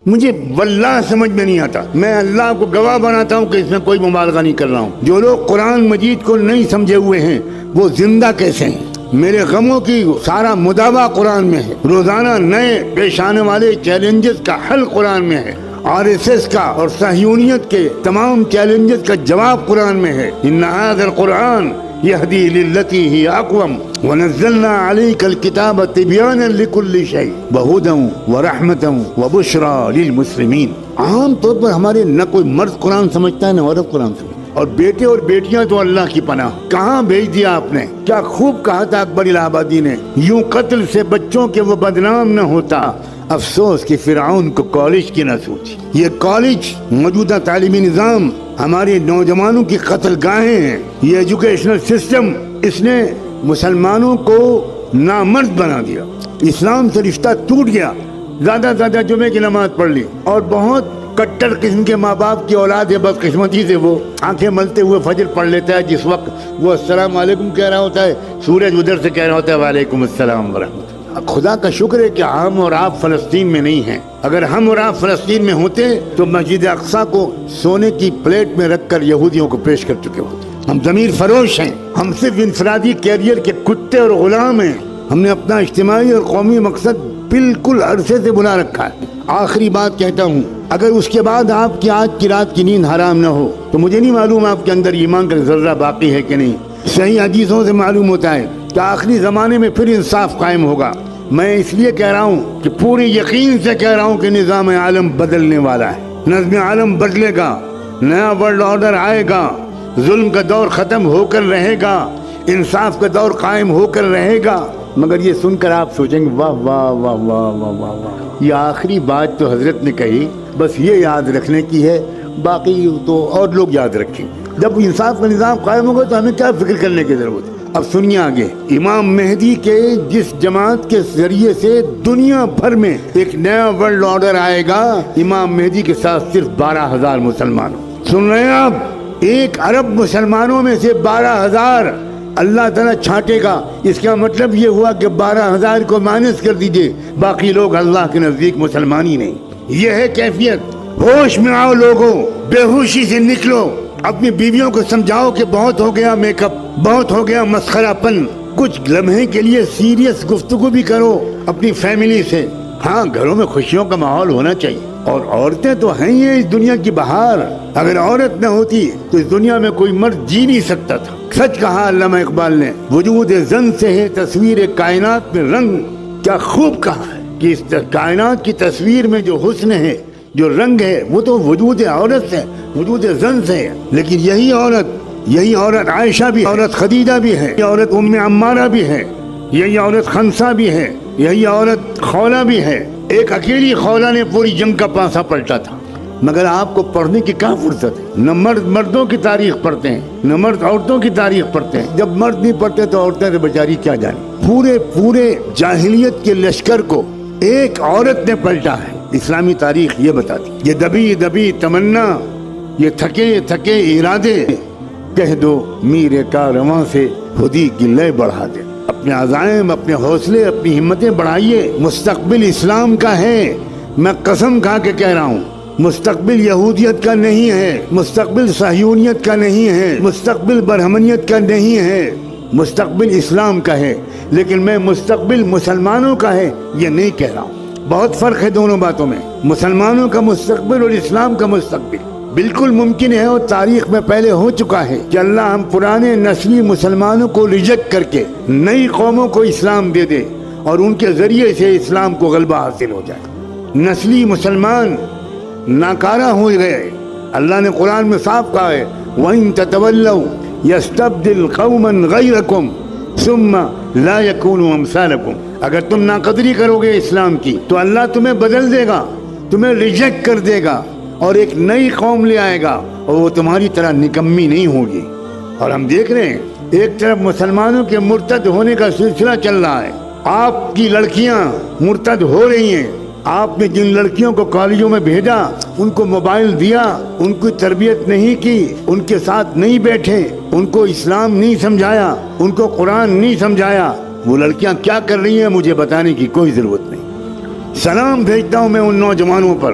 مجھے واللہ سمجھ میں نہیں آتا. میں اللہ کو گواہ بناتا ہوں کہ اس میں کوئی مبالغہ نہیں کر رہا ہوں. جو لوگ قرآن مجید کو نہیں سمجھے ہوئے ہیں وہ زندہ کیسے ہیں؟ میرے غموں کی سارا مداوع قرآن میں ہے. روزانہ نئے پیش آنے والے چیلنجز کا حل قرآن میں ہے. RSS کا اور صہیونیت کے تمام چیلنجز کا جواب قرآن میں ہے. ان ھذا القرآن یہدی للتی ہی اقوم ونزلنا علیک الکتاب تبیانا لکل شیء وہدی ورحمۃ وبشری للمسلمین. عام طور پر ہمارے نہ کوئی مرد قرآن سمجھتا ہے نہ عورت قرآن سمجھتا ہے. اور بیٹے اور بیٹیاں تو اللہ کی پناہ. کہاں بھیج دیا آپ نے؟ کیا خوب کہا تھا اکبر الہ آبادی نے، یوں قتل سے بچوں کے وہ بدنام نہ ہوتا، افسوس کہ فرعون کو کالج کی نہ سوچی. یہ کالج موجودہ تعلیمی نظام ہمارے نوجوانوں کی قتل گاہیں ہیں. یہ ایجوکیشنل سسٹم اس نے مسلمانوں کو نامرد بنا دیا. اسلام سے رشتہ ٹوٹ گیا. زیادہ زیادہ جمعے کی نماز پڑھ لی، اور بہت کٹر قسم کے ماں باپ کی اولاد ہے، بدقسمتی سے وہ آنکھیں ملتے ہوئے فجر پڑھ لیتا ہے. جس وقت وہ السلام علیکم کہہ رہا ہوتا ہے، سورج ادھر سے کہہ رہا ہوتا ہے وعلیکم السلام ورحمۃ. خدا کا شکر ہے کہ ہم اور آپ فلسطین میں نہیں ہیں. اگر ہم اور آپ فلسطین میں ہوتے تو مسجد اقصیٰ کو سونے کی پلیٹ میں رکھ کر یہودیوں کو پیش کر چکے ہوتے. ہم ضمیر فروش ہیں. ہم صرف انفرادی کیریئر کے کتے اور غلام ہیں. ہم نے اپنا اجتماعی اور قومی مقصد بالکل عرصے سے بنا رکھا ہے. آخری بات کہتا ہوں، اگر اس کے بعد آپ کی آج کی رات کی نیند حرام نہ ہو تو مجھے نہیں معلوم آپ کے اندر ایمان کا ذرہ باقی ہے کہ نہیں. صحیح حدیثوں سے معلوم ہوتا ہے کہ آخری زمانے میں پھر انصاف قائم ہوگا. میں اس لیے کہہ رہا ہوں کہ پوری یقین سے کہہ رہا ہوں کہ نظام عالم بدلنے والا ہے. نظم عالم بدلے گا، نیا ورلڈ آرڈر آئے گا. ظلم کا دور ختم ہو کر رہے گا، انصاف کا دور قائم ہو کر رہے گا. مگر یہ سن کر آپ سوچیں گے واہ واہ واہ واہ واہ واہ واہ، یہ آخری بات تو حضرت نے کہی، بس یہ یاد رکھنے کی ہے، باقی تو اور لوگ یاد رکھیں. جب انصاف کا نظام قائم ہوگا تو ہمیں کیا فکر کرنے کی ضرورت ہے. اب سنیے آگے، امام مہدی کے جس جماعت کے ذریعے سے دنیا بھر میں ایک نیا ورلڈ آرڈر آئے گا، امام مہدی کے ساتھ صرف 12,000 مسلمان. سن رہے ہیں آپ؟ 1 ارب مسلمانوں میں سے 12,000 اللہ تعالیٰ چھانٹے گا. اس کا مطلب یہ ہوا کہ 12,000 کو مائنس کر دیجئے، باقی لوگ اللہ کے نزدیک مسلمان ہی نہیں. یہ ہے کیفیت. ہوش میں آؤ لوگوں، بے ہوشی سے نکلو. اپنی بیویوں کو سمجھاؤ کہ بہت ہو گیا میک اپ، بہت ہو گیا مسخرہ پن. کچھ لمحے کے لیے سیریس گفتگو بھی کرو اپنی فیملی سے. ہاں، گھروں میں خوشیوں کا ماحول ہونا چاہیے. اور عورتیں تو ہیں یہ اس دنیا کی بہار. اگر عورت نہ ہوتی تو اس دنیا میں کوئی مرد جی نہیں سکتا تھا. سچ کہا علامہ اقبال نے، وجود زن سے ہے تصویر کائنات میں رنگ. کیا خوب کہا ہے کہ اس کائنات کی تصویر میں جو حسن ہے، جو رنگ ہے، وہ تو وجود عورت سے، وجود زن سے ہے. لیکن یہی عورت عائشہ بھی، عورت خدیجہ بھی ہے، یہ عورت ام عمارہ بھی ہے، یہی عورت خنسا بھی ہے، یہی عورت خولہ بھی ہے. ایک اکیلی خولہ نے پوری جنگ کا پانسا پلٹا تھا. مگر آپ کو پڑھنے کی کہاں فرصت ہے؟ نہ مرد مردوں کی تاریخ پڑھتے ہیں، نہ مرد عورتوں کی تاریخ پڑھتے ہیں. جب مرد نہیں پڑھتے تو عورتیں تو بیچاری کیا جانے. پورے جاہلیت کے لشکر کو ایک عورت نے پلٹا ہے. اسلامی تاریخ یہ بتاتی. یہ دبی دبی تمنا، یہ تھکے تھکے ارادے، کہہ دو میر کارواں سے خودی کی لے بڑھا دے. اپنے عزائم، اپنے حوصلے، اپنی ہمتیں بڑھائیے. مستقبل اسلام کا ہے. میں قسم کھا کے کہہ رہا ہوں، مستقبل یہودیت کا نہیں ہے، مستقبل صہیونیت کا نہیں ہے، مستقبل برہمنیت کا نہیں ہے، مستقبل اسلام کا ہے. لیکن میں مستقبل مسلمانوں کا ہے یہ نہیں کہہ رہا ہوں. بہت فرق ہے دونوں باتوں میں. مسلمانوں کا مستقبل اور اسلام کا مستقبل. بالکل ممکن ہے اور تاریخ میں پہلے ہو چکا ہے کہ اللہ ہم پرانے نسلی مسلمانوں کو ریجیکٹ کر کے نئی قوموں کو اسلام دے دے اور ان کے ذریعے سے اسلام کو غلبہ حاصل ہو جائے. نسلی مسلمان ناکارہ ہو گئے. اللہ نے قرآن میں صاف کہا ہے وَإِن تَتَوَلَّوْا يَسْتَبْدِلْ قَوْمًا غَيْرَكُمْ ثُمَّ لَا يَكُونُوا أَمْثَالَكُمْ. اگر تم ناقدری کرو گے اسلام کی تو اللہ تمہیں بدل دے گا، تمہیں ریجیکٹ کر دے گا اور ایک نئی قوم لے آئے گا اور وہ تمہاری طرح نکمی نہیں ہوگی. اور ہم دیکھ رہے ہیں ایک طرف مسلمانوں کے مرتد ہونے کا سلسلہ چل رہا ہے. آپ کی لڑکیاں مرتد ہو رہی ہیں. آپ نے جن لڑکیوں کو کالجوں میں بھیجا، ان کو موبائل دیا، ان کی تربیت نہیں کی، ان کے ساتھ نہیں بیٹھے، ان کو اسلام نہیں سمجھایا، ان کو قرآن نہیں سمجھایا، وہ لڑکیاں کیا کر رہی ہیں مجھے بتانے کی کوئی ضرورت نہیں. سلام بھیجتا ہوں میں ان نوجوانوں پر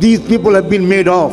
these people have been made of,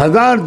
1000